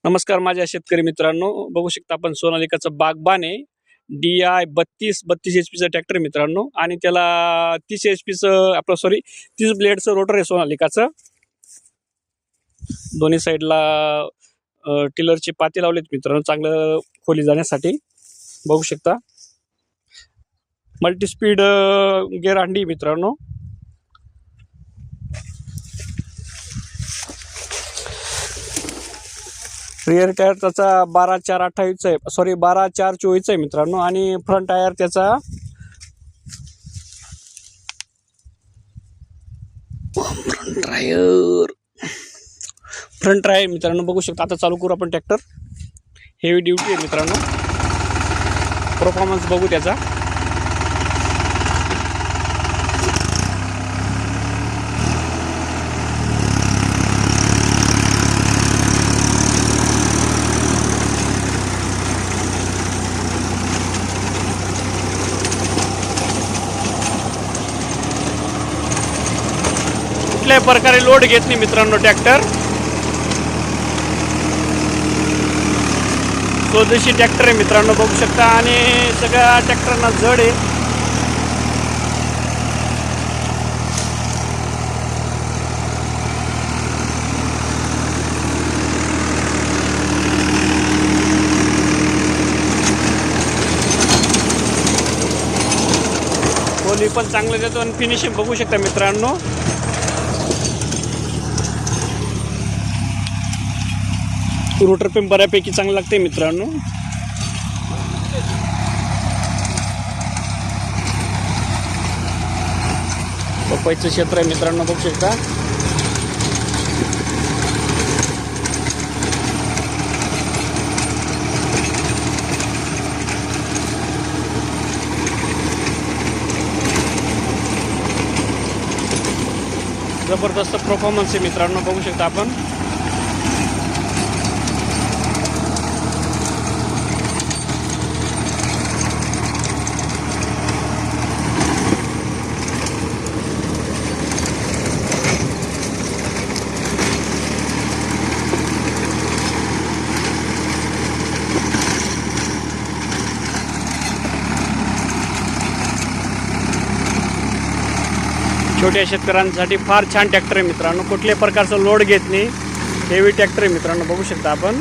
नमस्कार माझ्या शेतकरी मित्रांनो, बघू शकता आपण सोनालिकाचं बागबान आहे. DI 32 HP ट्रॅक्टर आहे मित्रांनो, आणि त्याला 30 HP आपलं 30 ब्लेडचं रोटर आहे सोनालिकाचं. दोन्ही साईडला टिलरची पाती लावलीत मित्रांनो, चांगलं खोली जाण्यासाठी. बघू शकता मल्टी स्पीड गिअर अंडी मित्रांनो. रिअर टायर त्याचा 12/4/28 आहे, 12/4/24 आहे मित्रांनो. आणि फ्रंट टायर त्याचा फ्रंट टायर मित्रांनो. बघू शकता. आता चालू करू आपण ट्रॅक्टर. हेवी ड्युटी आहे मित्रांनो. परफॉर्मन्स बघू त्याचा. कुठल्याही प्रकारे लोड घेत नाही मित्रांनो ट्रॅक्टर. स्वदेशी ट्रॅक्टर आहे मित्रांनो, बघू शकता. आणि सगळ्या ट्रॅक्टरना जड आहे. खोली पण चांगलं देतो आणि फिनिशिंग बघू शकता मित्रांनो. रोटर पण बऱ्यापैकी चांगलं लागते मित्रांनो. पपईचं क्षेत्र आहे मित्रांनो, बघू शकता. जबरदस्त परफॉर्मन्स आहे मित्रांनो, बघू शकता आपण. छोट्या शेतकऱ्यांसाठी फार छान ट्रॅक्टर आहे मित्रांनो. कुठल्याही प्रकारचं लोड घेत नाही. हेवी ट्रॅक्टर आहे मित्रांनो, बघू शकता आपण.